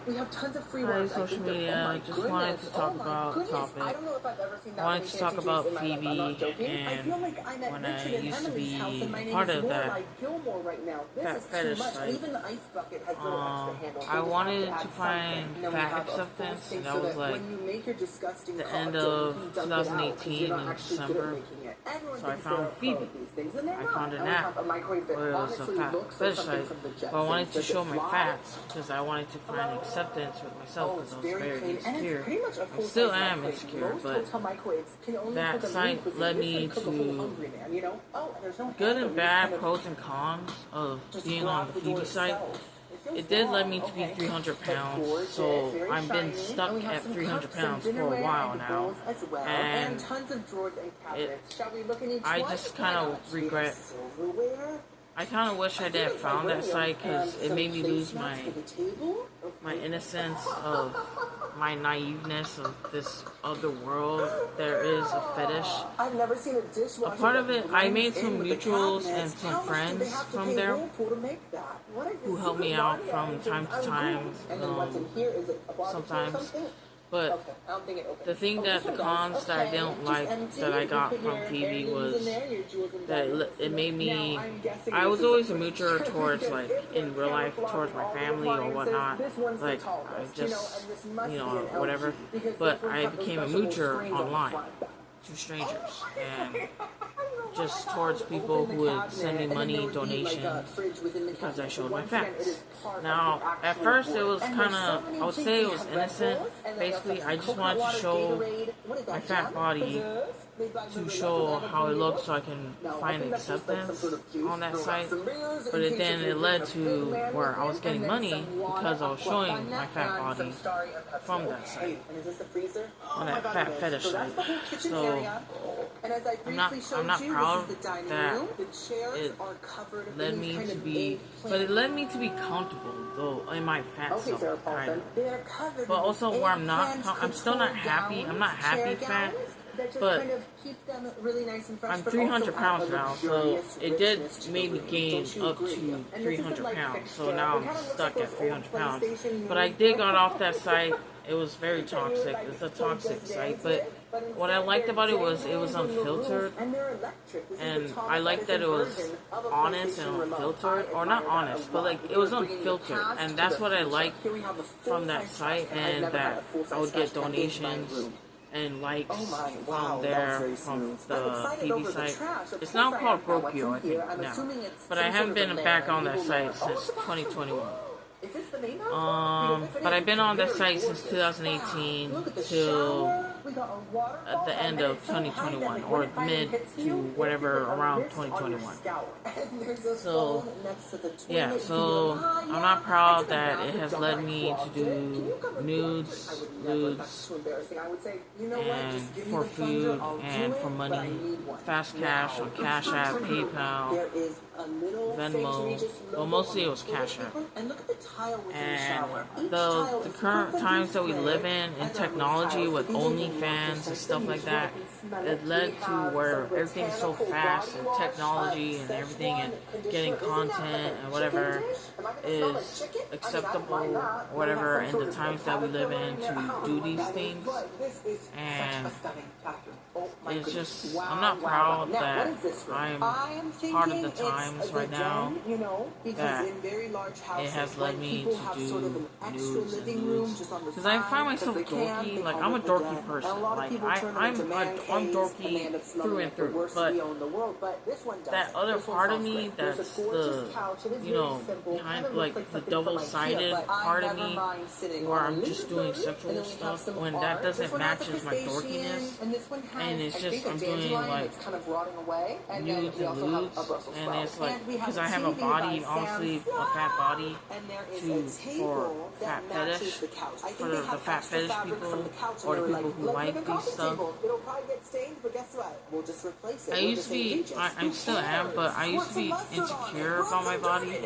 We have tons of free Hi, ones. social media. I just wanted to talk about a topic. I don't know if I've ever seen that I wanted many to talk fancy about Jews in my life. I'm not Phoebe joking. I and feel like I'm at when Richard I and used to Emily's house, and my be name part is of Lorelai that Gilmore right now. This fat is too fetish much. And site. even the ice bucket has little extra handles. I They just wanted have to add find something. And then we fat have a full acceptance, sink and that so was that like when you make your disgusting the cocktail, end you of can dump it out, 'cause 2018 you're not in actually good at December. making it. Everyone So I thinks found they're a pro Phoebe. at these things, and they're I not. found an And we app have a microwave that where it was a honestly fat looks like fetish something site, from the but I wanted Jetsons. to Does show it my fly? fats because I wanted to find acceptance with myself Oh, because it's I was very very clean, and it's insecure. pretty much a I full-size still am microwave. insecure, Most but hotel microwaves can only that cook a meat site cuisine. led This me can cook a whole to hungry man, you know? Oh, and there's no good handle. and You just bad kind of pros and cons of just being grab on the the door Phoebe site. itself. Feels It did lead long, me to be okay. 300 But pounds, gorgeous, so very I've been shiny, stuck and we have at some 300 cups and pounds for a dinnerware while and now, bowls as well, and tons of drawers and cabinets. Shall we look in each I one? just Why kind not? of We have regret. silverware. I kind of wish I didn't have found that site because it made me lose my table. innocence of my naiveness of this other world. There is a fetish. I've never seen a dishwasher. A part of it, I made that some blends in with the mutuals and cabinets. some How much do friends they have to from pay there Whirlpool to make that? What is who this? help me Super out Mario from engines. time to I'm time. Googling. And then what's in here? Is it a barbecue or Sometimes. something? But Okay, I don't think it opens. the thing that this the one does. cons that I Okay, didn't just like empty. that I You got put from your Phoebe heirlooms was in there, your jewels and that diamonds. it made Now, me. I'm guessing I was this is always a a moocher fridge. towards Because like if in real life camouflage towards my all the family or appliances, whatnot. this one's the Like tallest, I and just this must be an whatever. LG, because But this one I has those became a special moocher springs on the online front. to strangers and I just thought I towards would people open who the would send me cabinet, and then money, there would be, like, a donations, fridge within the because I cabinet. showed So my once again, facts. it is part of Now, the at actual first it board. was And kind there's so of, many I would drinks. say it They was have Red innocent. Bulls, and they Basically, have I just coconut wanted to water, show Gatorade. What is that, my fat John? body Preserves? Made by to Mother show Nature. how it Have a looks Pringles? so I can No, I find think that's just like some acceptance sort of juice. on that Throw out site. some beers But in it case then you're it led drinking a big to man where with I was it, getting and then money some water, because I was showing my fat and body some Starry and Pepsi. from that Okay, site. and is this the freezer? On Oh my that God, fat it is. fetish So that's site. the whole kitchen So area. And as I briefly showed I'm you, proud this is the dining that room. The chairs it are covered led in me kind to of be, eggplant. but it led me to be comfortable though in my fat Okay, self, Sarah kind Paulson. of. They're covered But also in where I'm not, eggplant I'm still not control happy. gowns, I'm not happy chair fat, gowns that just but kind of keep them really nice and fresh. I'm but 300 also pounds add a now, so luxurious it did richness to make the me room. gain Don't you up agree? to And this is 300 the light pounds. fixture. So now It I'm kinda looks stuck like at those 300 old pounds. PlayStation But I movies. did got off that site. It was very toxic. It's a toxic site, but what I liked about it was unfiltered, and I liked that it was honest and unfiltered, or not honest, but like it was unfiltered, and that's what I liked from that site, and that I would get donations and likes from there, from the Phoebe site. It's now called Brokio, I think, now, but I haven't been back on that site since 2021. But I've been on that site since 2018 till at the end of 2021, or mid to whatever around 2021. So, yeah, so I'm not proud that it has led me to do nudes, lewds, and for food, and for money, fast cash on Cash App, PayPal, Venmo. Well, mostly it was Cash App. And the current times that we live in technology with OnlyFans and stuff like that, it led to where everything's so fast and technology and everything and getting content and whatever is acceptable or whatever in the times that we live in to do these things. And it's just, I'm not proud that I'm part of the times right now that it has led me to do nudes and nudes. Because I find myself dorky, like I'm a dorky person, like I'm dorky through and through, but that other part of me that's the, behind, like the double-sided part of me where I'm just doing sexual stuff, when that doesn't match my dorkiness, and it's just, I'm doing like nudes and lewds, and it's like, because I have a body, honestly, a fat body, for fat fetish, for the fat fetish people, or the people who like these stuff. It'll probably get stained, but guess what? We'll just replace it. I used to be, I still am, but I used to be insecure about my body.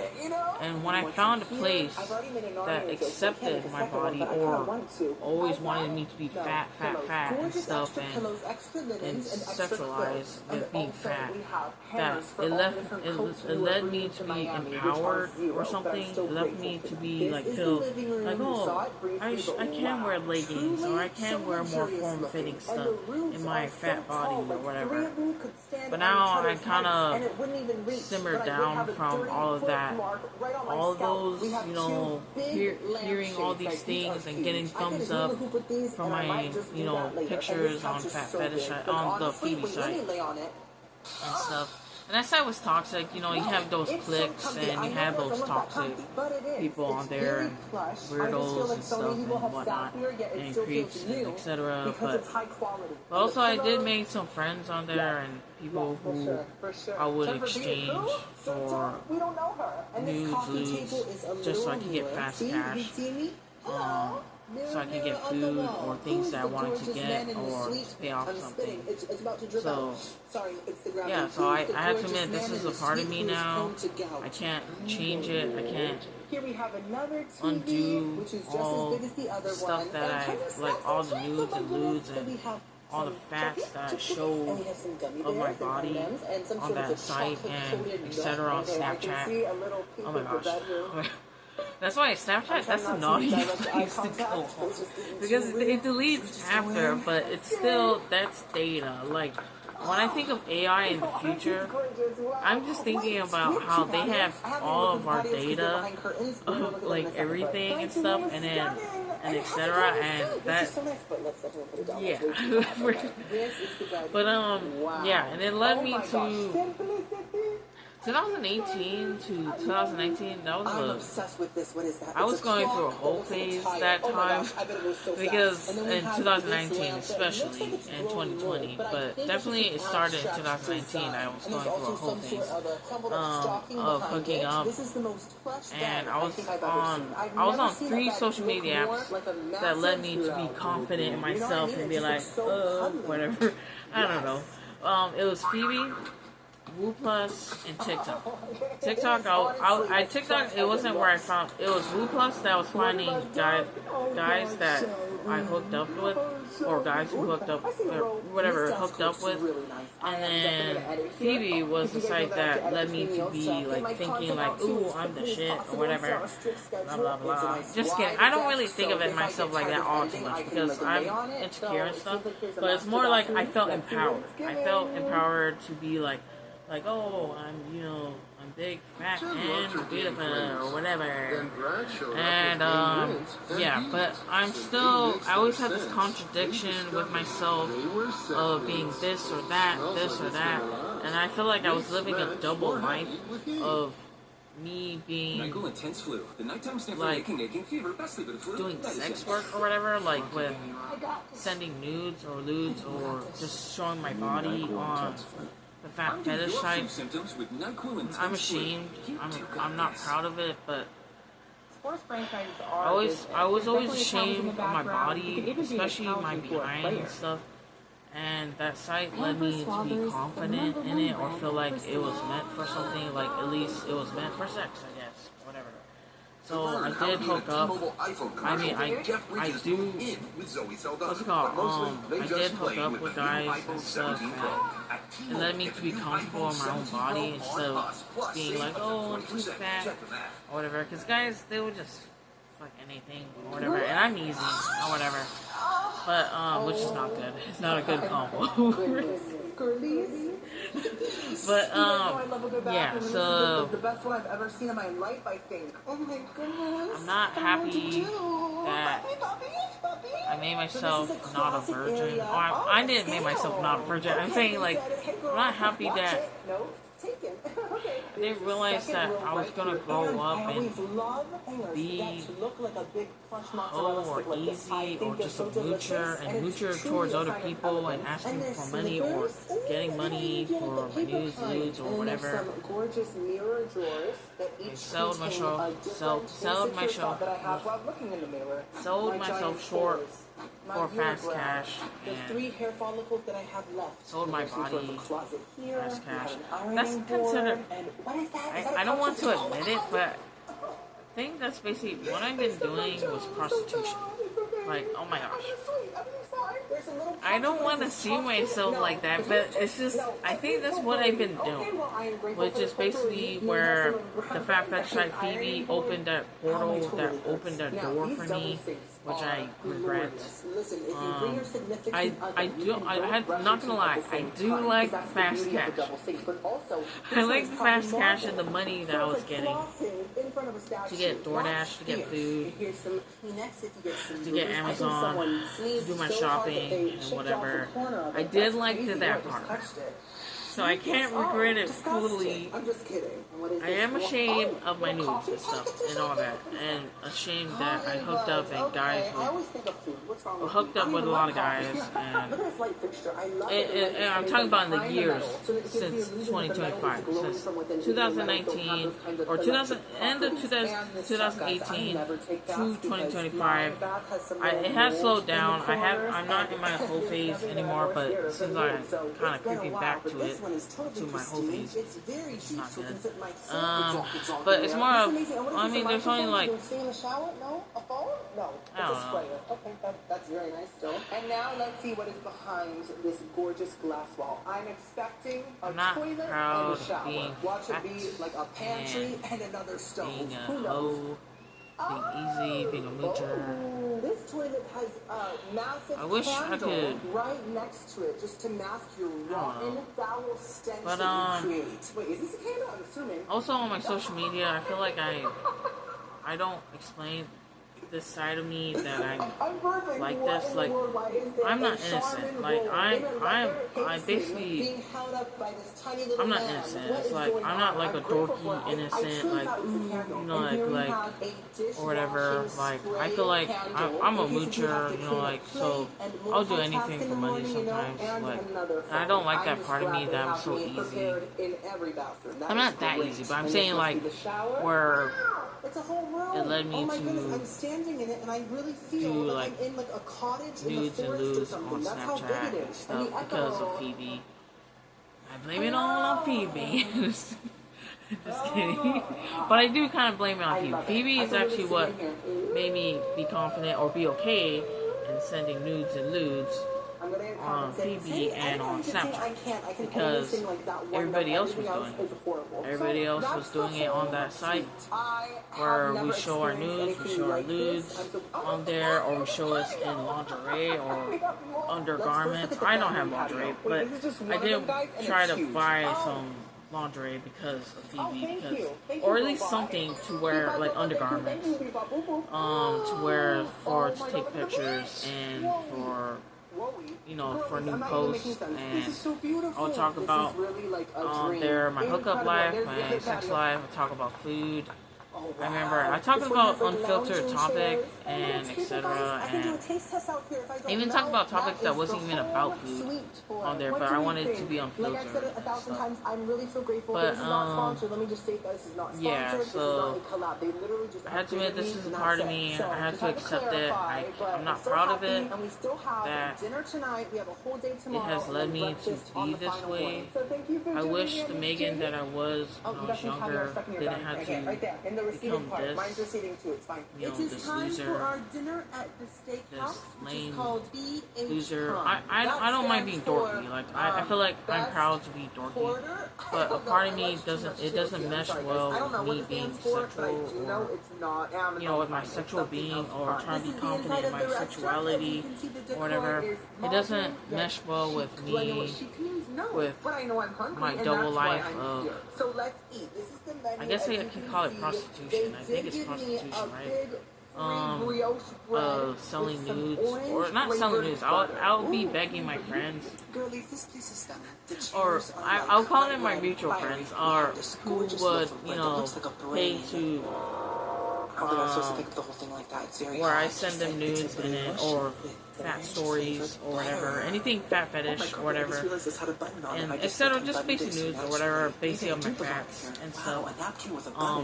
And when I found a place that accepted my body, or always wanted me to be fat and stuff, and sexualized with being fat, that it led me to be empowered or something. It led me to be like, feel like, oh, I can wear leggings, or I can wear more form-fitting stuff in my fat body or whatever. But now I kind of simmered down from all of that. All of those, you know, hearing all these things and getting thumbs up from my, you know, pictures on Fat Fetish, on the Phoebe site and stuff. And that site was toxic, you know, you have those cliques and you have those toxic people on there, and weirdos and stuff and whatnot, and creeps and etc. But also I did make some friends on there, and people who I would exchange for nudes, just so I could get fast cash. So I can get food or things that I wanted to get, or to pay off something. So, yeah, so I have to admit, this is a part of me now. I can't change it. I can't undo all the stuff that I, like all the nudes and lewds and all the fats that I show of my body on that site and etc. on Snapchat. Oh my gosh. That's why Snapchat, that's a naughty place to go. Because it deletes after, but it's still, that's data. Like, when I think of AI in the future, I'm just thinking about how they have all of our data of, like, everything and stuff, and then, and etc. And that, yeah. But, yeah, and it led me to 2018 to 2019, that was I was going through a whole phase that time, because in 2019 especially, and 2020, but definitely it started in 2019, I was going through a whole phase of hooking up, and I was on 3 social media apps that led me to be confident in myself and be like, whatever, I don't know. It was Phoebe, Woo Plus, and TikTok. TikTok, it wasn't where I found, it was Woo Plus that was finding guys that I hooked up with, or guys who hooked up, or whatever, hooked up with. And then Phoebe was the site that led me to be, like, thinking, like, ooh, I'm the shit, or whatever, blah, blah, blah. Just kidding. I don't really think of it myself like that all too much, because I'm insecure and stuff, but it's more like I felt empowered. I felt empowered to be like, oh, I'm, you know, I'm big, fat, and beautiful, or whatever. And, yeah, but I always have this contradiction with myself of being this or that, and I feel like I was living a double life of me being, like, doing sex work or whatever, like, with sending nudes or lewds, or just showing my body on the Fat Fetish site. I'm ashamed. I'm not proud of it, but I was always ashamed of my body, especially my behind and stuff. And that site led me to be confident in it, or feel like it was meant for something, like at least it was meant for sex, I guess, whatever. So I did hook up. I mean, I do. What's it called? I did hook up with guys and stuff, and it led me to be comfortable in my own body instead of being like, oh, I'm too fat or whatever. Because guys, they would just fuck anything or whatever, and I'm easy or whatever. But which is not good. It's not a good combo. But yeah, so the best one I've ever seen in my life, I think. Oh my goodness. I'm not happy that I made myself not a virgin. I didn't make myself not a virgin. I'm saying, like, I'm not happy that I didn't realize that I was gonna grow up and be or easy, or just a moocher towards other people and asking for money or getting money for my nudes or whatever. They sold my show. Sold my show. Sold myself short for fast cash. The 3 hair follicles that I have left. Sold my body fast cash. That's considered. I don't want to admit it, but I think that's basically what I've been doing was prostitution. Like, oh my gosh. I don't want to see myself like that, but it's just, I think that's what I've been doing. Which is basically where the Fat Fetish site Phoebe opened that portal, that opened that door for me, which I regret. Not gonna lie, I do like fast cash. I like the fast cash and the money that I was getting to get DoorDash, to get food, to get Amazon, to do my shopping and whatever. I did like that part. So I can't regret it fully. I am ashamed of my nudes and stuff and all that, and ashamed that I hooked up and hooked up with a lot of guys, and I'm talking about in the years since 2025, since 2019 or end of 2018 to 2025 it has slowed down. I'm not in my whole phase anymore, but since I'm kind of creeping back to it, to my whole phase, it's not good. But it's more of, I mean, there's only like, I don't know. Okay, that's very nice still. And now let's see what is behind this gorgeous glass wall. I'm expecting a toilet and a shower. Watch it be like a pantry and another stove. Being a hoe, being easy, being a moocher. This toilet has a massive candle right next to it, just to mask your rotten, foul stench that you create. Wait, is this a candle? I'm assuming. Also on my social media, I feel like I don't explain this side of me that I'm like this. Like, I'm not innocent. Like, I basically, I'm not innocent. It's like, I'm not like a dorky innocent, like, you know, like, or whatever. Like, I feel like I'm a moocher, you know, like, so I'll do anything for money sometimes. Like, I don't like that part of me that I'm so easy. I'm not that easy, but I'm saying, like, where it led me to do like nudes and lewds on Snapchat and stuff because of Phoebe. I blame it all on Phoebe. Just kidding. But I do kind of blame it on Phoebe. Phoebe is actually what made me be confident or be okay in sending nudes and lewds on Phoebe and on Snapchat, because everybody else was doing it. Everybody else was doing it on that site where we show our nudes, we show our lewds on there, or we show us in lingerie or undergarments. I don't have lingerie, but I did try to buy some lingerie because of Phoebe, or at least something to wear, like undergarments, to wear to take pictures and for, you know, for new posts. And I'll talk about there my hookup life, my sex life. I'll talk about food. I remember I talked about unfiltered topics and etc. And I even talked about topics that wasn't even about food on there, but I wanted it to be unfiltered and stuff. But yeah, so I had to admit this is a part of me. I had to accept it. I'm not proud of it. That it has led me to be this way. I wish the Megan that I was when I was younger didn't have to become this, you know, this loser, this lame loser. I don't mind being dorky. Like, I feel like I'm proud to be dorky, but a part of me doesn't mesh well with me being sexual, or, you know, with my sexual being, or trying to be confident in my sexuality or whatever. It doesn't mesh well with me, with my double life of, I guess I can call it prostitution. I think it's prostitution, right? Of selling nudes, or not selling nudes. I'll be begging my friends, or I'll call them my mutual friends, or who would, you know, pay to where I send them nudes and then, or fat stories or whatever, anything fat fetish or whatever, and instead of just basic nudes or whatever, basically on my fats and stuff,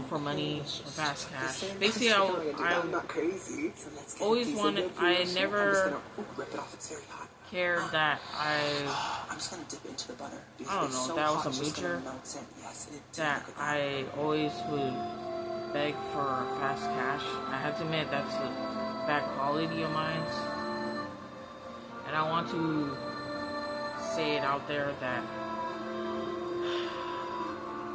for money, for fast cash. Basically, I always wanted, I never cared that I'm just gonna dip into the butter. I don't know, that was a moocher, that I always would beg for fast cash. I have to admit, that's a bad quality of mine. And I want to say it out there that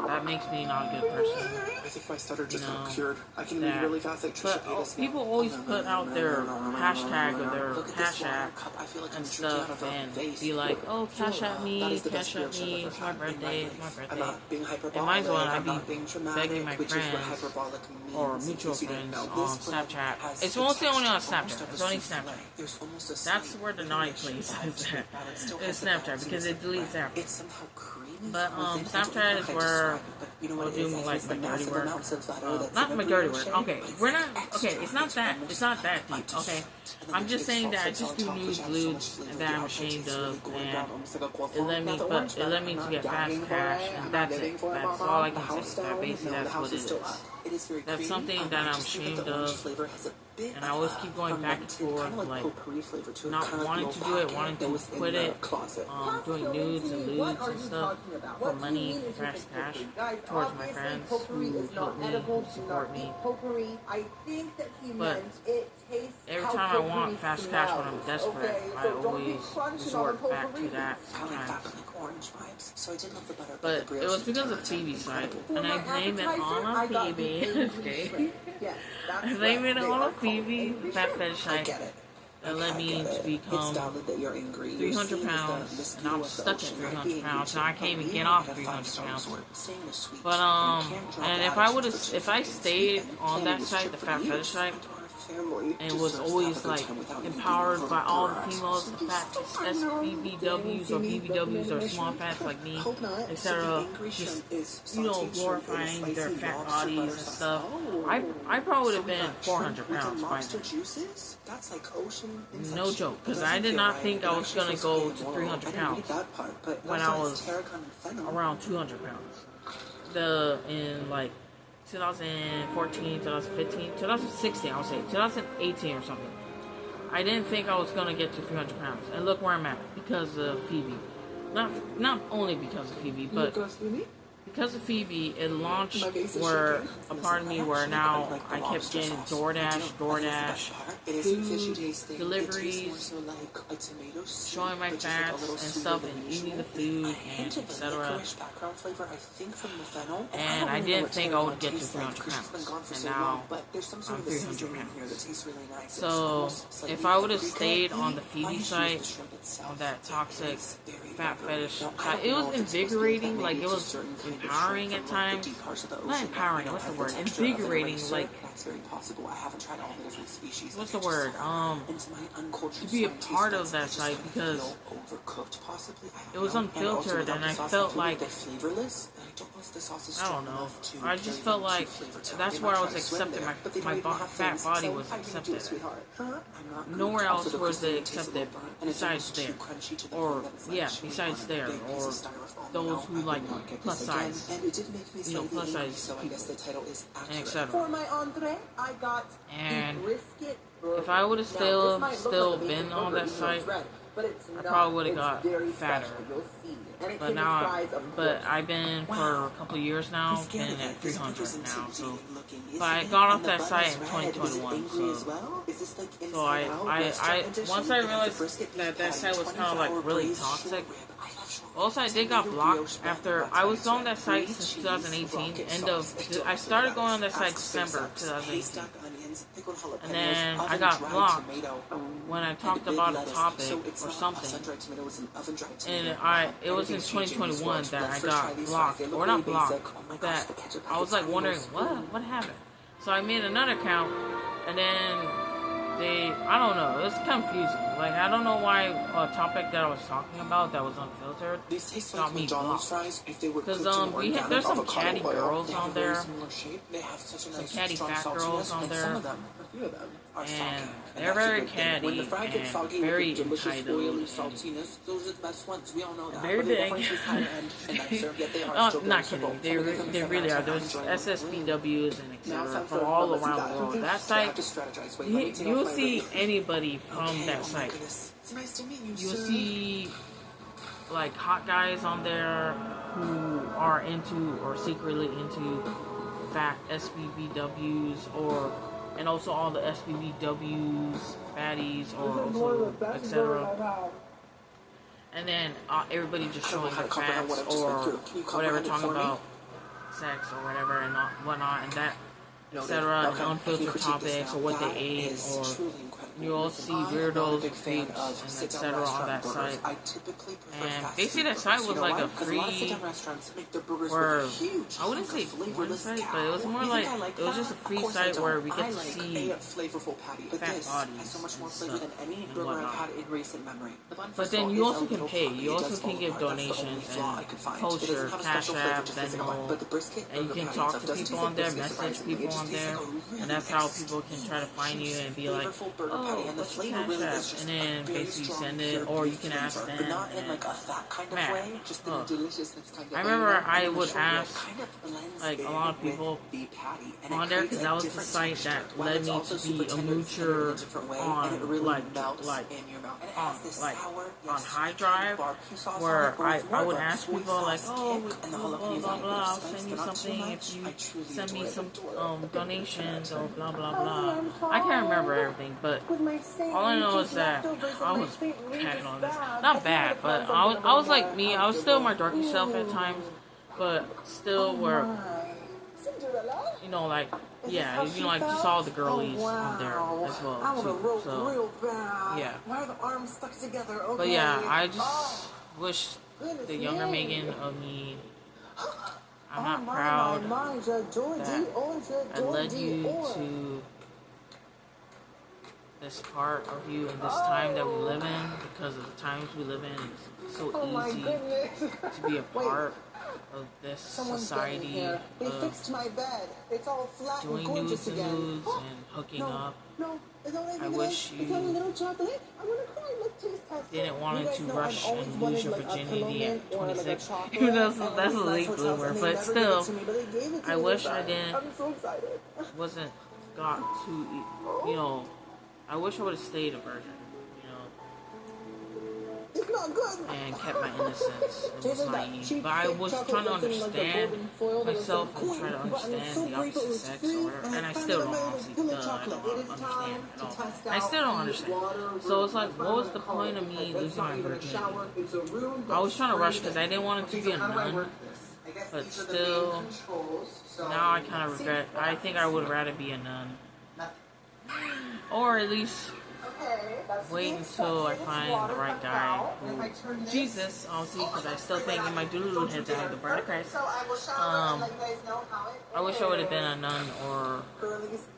that makes me not a good person. I think my stutter just got cured. I can read really fast. But people always put out their hashtag or their Cash App and stuff and be like, oh, Cash App me, it's my birthday, And mine's one, I'd be begging my friends or mutual friends on Snapchat. It's mostly only on Snapchat. It's only Snapchat. That's where the naughty place is at. It's Snapchat because it deletes everything. But Snapchat is where we'll do like my dirty work. Not my dirty work. Okay, we're not. Okay, it's not that. It's not that deep. Okay, I'm just saying that I just do nudes, lewds, and that I'm ashamed of, and it led me. But it led me to get fast cash, and that's it. That's all I can say. That basically that's what it is. That's something that I'm ashamed of, and I always keep going back and forth, like not wanting to do it, wanting to quit it, doing nudes and lewds and stuff for money, for fast cash, towards my friends who help me, who support me. But every time I want fast cash when I'm desperate, I always resort back to that sometimes. But it was because of Phoebe's site, and I blame it all on Phoebe. Okay, I blame it all on Phoebe, that fetish site. That led me to become 300 pounds, and I'm stuck at 300 pounds, and I can't even get off 300 pounds. But, and if I stayed on that site, the fat fetish site, and was always like empowered by all the females, the fat SBBWs or BBWs or small fats like me, etc. Just, glorifying their fat bodies and stuff. I probably would have been 400 pounds by now. No joke, because I did not think I was gonna go to 300 pounds when I was around 200 pounds. In like 2014, 2015, 2016, I would say, 2018 or something. I didn't think I was going to get to 300 pounds. And look where I'm at, because of Phoebe. Not only because of Phoebe, but because of Phoebe, it launched where a part of me where now I kept getting DoorDash, food deliveries, showing my fats and stuff, and eating the food, and etc. And I didn't think I would get to 300 pounds, and now I'm 300 pounds. So if I would have stayed on the Phoebe site, on that toxic fat fetish site, it was invigorating, like it was empowering at times. Not empowering, what's the word? Invigorating, like, what's the word? To be a part of that site, because it was unfiltered, and I felt like, I don't know, I just felt like that's where I was accepted, my fat body was accepted. Nowhere else was it accepted besides there. Or, besides there, or those who like plus size, plus size people, and etc. And if I would have still been on that site, I probably would have got fatter. But I've been for a couple of years now, been at 300 now, so, but I got off that site in 2021, so I once I realized that site was kind of like really toxic. Also, I did got blocked after I was on that site since 2018. I started going on that site December 2018, and then I got blocked when I talked about a topic or something. And it was in 2021 that I got blocked, or not blocked. That I was like wondering what happened. So I made another account, and then I don't know. It's confusing. Like, I don't know why a topic that I was talking about that was unfiltered got me blocked. Because there's some catty girls on there, some catty fat girls on there, and they're very catty and very entitled, and very big. Oh, not kidding. They really are. There's SSBWs and etc. from all around the world. That site, you'll see anybody from that site. You'll see like hot guys on there who are into or secretly into fat SBBWs and also all the SBBWs, fatties, or etc. And then everybody just showing their fats or whatever, talking about sex or whatever and whatnot, and that, etc. And unfiltered topics or what they ate, or you'll see weirdos, creeps, and etc. on that site. And basically that site was like a free, or I wouldn't say porn site, but it was more like, it was just a free site where we get to see fat bodies and stuff and whatnot. But then you also can pay. You also can give donations and post your Cash App, Venmo, and you can talk to people on there, message people on there, and that's how people can try to find you and be like, oh, what's your Cash App? And then basically send it, or you can ask them. And, man, I remember I would ask like a lot of people on there, because that was the site that led me to be a moocher on High Drive, where I would ask people like, oh, blah blah blah blah, I'll send you something if you send me some donations or blah blah blah. I can't remember everything, but all I know is that I was bad on this. Not bad, but I was like me. I was still my darky self at times, but still were, like, yeah, like just all the girlies on there as well too. So yeah, but yeah, I just wish the younger Megan of me. I'm not proud that I led you to this part of you in this time that we live in, because of the times we live in. It's so easy to be a part of this society of doing nudes and hooking up. I wish you didn't want to rush and lose your virginity at 26. Even though that's a late bloomer, but still, I wish I got to, I wish I would have stayed a virgin, and kept my innocence and was naive. But I was trying to understand myself and try to understand the opposite sex or whatever, and I still don't honestly, I don't understand at all. I still don't understand. So it's like, what was the point of me losing my virginity? I was trying to rush because I didn't want it to be a nun, but still, now I kind of regret. I think I would rather be a nun, or at least wait until I find the right guy. Jesus, obviously, because I still think in my doodle head that I'm the bride of Christ. I wish I would have been a nun or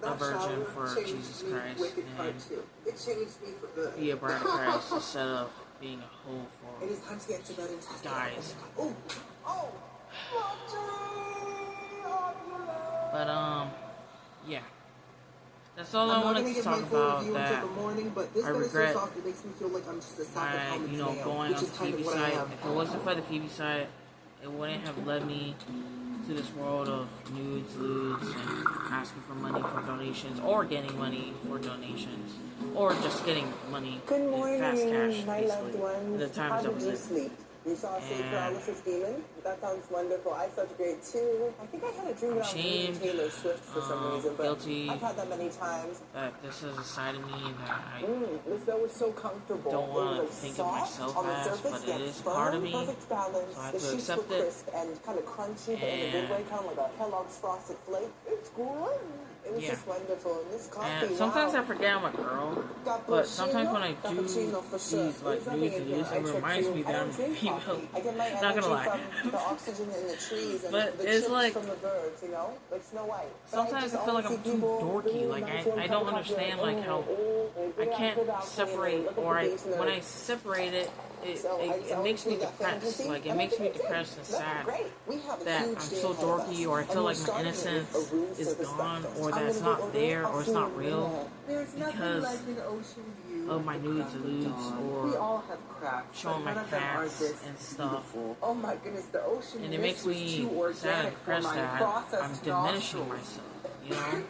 a virgin for Jesus Christ and be a bride of Christ instead of being a hoe for guys. But yeah. That's all I wanted to talk about, that I regret my, going on the Phoebe site. If it wasn't for the Phoebe site, it wouldn't have led me to this world of nudes, lewds, and asking for money for donations, or getting money for donations, or just getting money in fast cash, basically, the times that we live. You saw paralysis demon? That sounds wonderful. I felt great too. I think I had a dream about meeting Taylor Swift for some reason, but guilty I've had that many times. That this is a side of me that I was so comfortable. Don't want to think of myself as, but it is part of me, so I have to accept it. And kind of crunchy, but in a good way, kind of like a Kellogg's Frosted Flake. It's great. It was just wonderful. And this coffee, and sometimes I forget I'm a girl, but sometimes when I do these like nudes and news, it reminds me that I'm a female. I get my Not gonna lie. from the oxygen in the trees and But the it's chips like from the birds, you know, like Snow White. Sometimes I feel like I'm too dorky. Like I don't understand like how I can't separate, or when I separate it, it makes me depressed. Like it makes me depressed and sad that I'm so dorky, or I feel like my innocence is gone, or that it's not there, or it's not real because of my nudes and lewds, or showing my fats and stuff. Oh my goodness, the ocean. And it makes me sad and depressed that I'm diminishing myself, you know?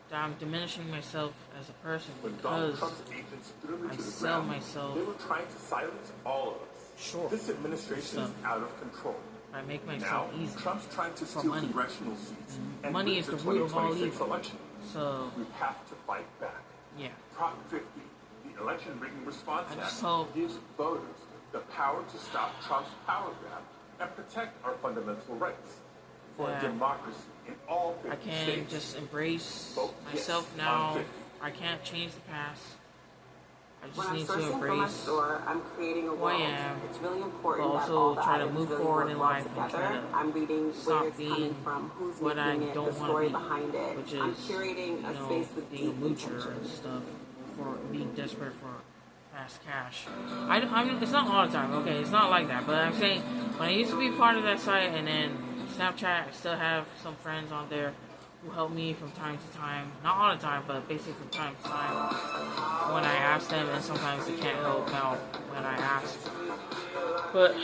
That I'm diminishing myself as a person because I sell myself they were trying to silence all of us. Short. This administration is out of control. I make myself easy. Trump's trying to steal money. congressional seats. And money is the root of all evil. Election. So we have to fight back. Yeah. Prop 50, the Election Rigging Response Act, hope gives voters the power to stop Trump's power grab and protect our fundamental rights. For a democracy in all 50 I can states. just embrace myself now. I can't change the past. I just need to embrace I'm creating a who I am, It's really important but also try to move forward in life and try to stop being what I don't want to be, which is, you know, being a moocher and stuff, for being desperate for fast cash. It's not all the time, okay, it's not like that, but I'm saying, when I used to be part of that site, and then Snapchat, I still have some friends on there who help me from time to time. Not all the time, but basically from time to time when I ask them, and sometimes they can't help out when I ask. But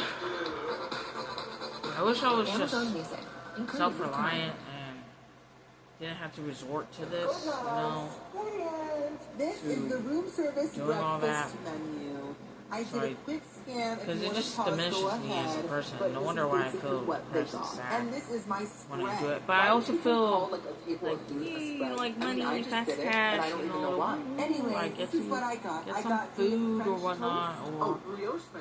I wish I was just self-reliant and didn't have to resort to this, you know, This is the room service doing all that. menu. I did a quick scan because it just diminishes me as a person. No wonder why I feel depressed and sad and this is my when I do it. But I also feel like money, fast cash, you know, like get some food or whatnot, or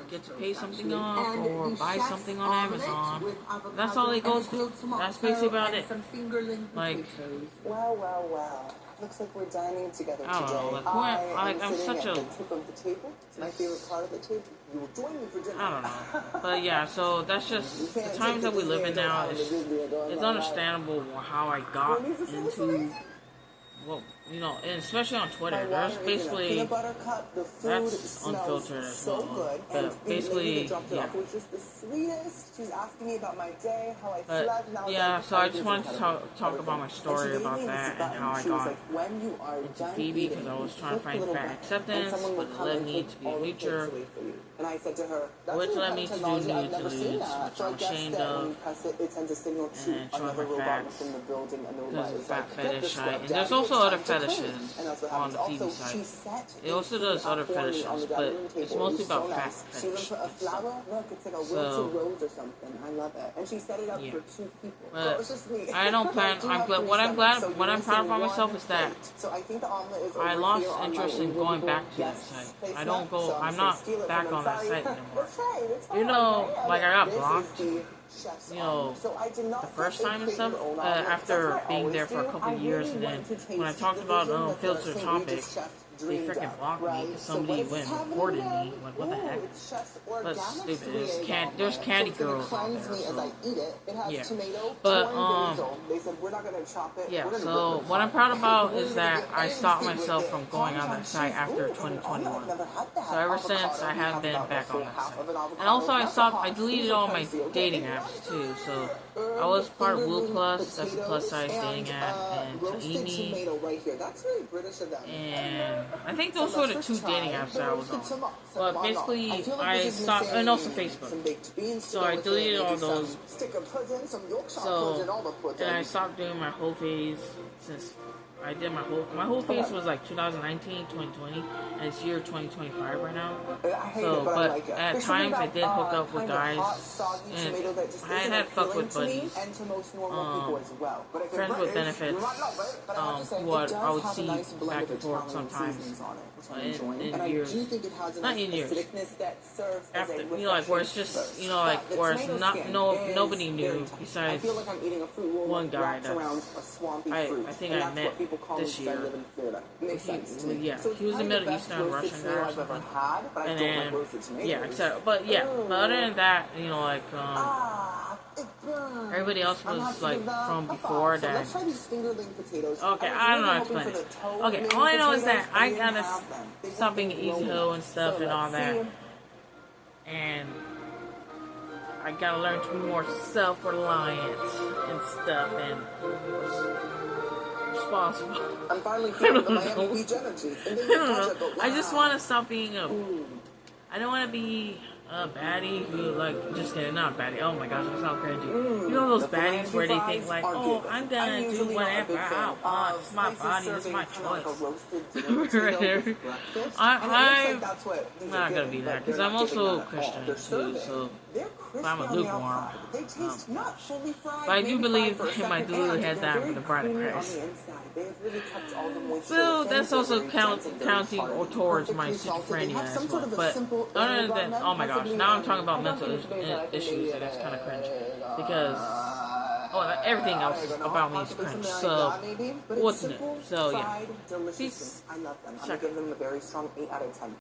get to pay something off, or buy something on Amazon. That's all it goes to. That's basically about it. Like, wow. Looks like we're dining together today. I don't know, like I'm such a... Tip of the table. It's my favorite part of the table. You will join me for dinner. I don't know. But yeah, so that's just the times that we live in now. It's understandable how I got into, well, you know, and especially on Twitter. There's basically, that's unfiltered as well. But basically, yeah. She's asking me about my day, how I But slept. yeah, so I just wanted to talk about my story about that and how I got into Phoebe, because I was trying to find fan acceptance, but it led me to be a moocher, and I said to her, which led me to do nudes and lewds, which I'm ashamed of, and showing my facts, because of fat fetish site. And there's also other fetishes on the Phoebe site. It also does other fetishes, but it's mostly about fat fetish. So, I love it. And she set it up for 2 people. But I don't plan. What I'm proud about myself is that I lost interest in going back to that site. I'm not back on that site anymore. You know, like I got blocked, you know, the first time and stuff, after being there for a couple of years, and then when I talked about filtered topics, they freaking blocked me because somebody went and reported me. Like, what the heck? That's stupid. There's candy girls on there, so yeah. But yeah. So what I'm proud about is that I stopped myself from going on that site after 2021. So ever since, I haven't been back on that site. And also, I deleted all my dating apps too. So I was part of Woo Plus, that's a plus size dating app, and Taimi, and I think those were the 2 dating apps that I was on. But basically, I stopped, and also Facebook. So I deleted all those. So, and I stopped doing my whole phase since I did my whole face was like 2019, 2020, and it's year 2025 right now. So, but at times I did hook up with guys, and I had fuck with buddies, friends with benefits, what I would see back and forth sometimes in years, not in years, after, you know, like where it's just, you know, like where it's nobody knew besides one guy that I think I met this year. He was a Middle Eastern Russian guy or something. And then, yeah, except, but other than that, you know, like, everybody else was like from before that. Okay, I don't know how to explain this. Okay, all I know is that I gotta stop being an easy hoe and stuff and all that. And I gotta learn to be more self-reliant and stuff and responsible. I'm finally feeling the Miami Beach energy. I don't know. I just want to stop being I don't want to be a baddie who, like, just kidding, not a baddie. Oh my gosh, I sound cringy. You know those baddies where they think like, oh, I'm gonna do whatever I want. It's my body, it's my choice. Right there. I'm not gonna be that because I'm also Christian too, so I'm a lukewarm. But I do believe in my duly head down with the bride of Christ. So that's also counting towards my schizophrenia as well. But other than, oh my gosh, now I'm talking about mental issues, and it's kind of cringe because everything else about me is cringe. So what's new? So yeah, peace. I love them. I'm gonna give them a very strong 8 out of 10.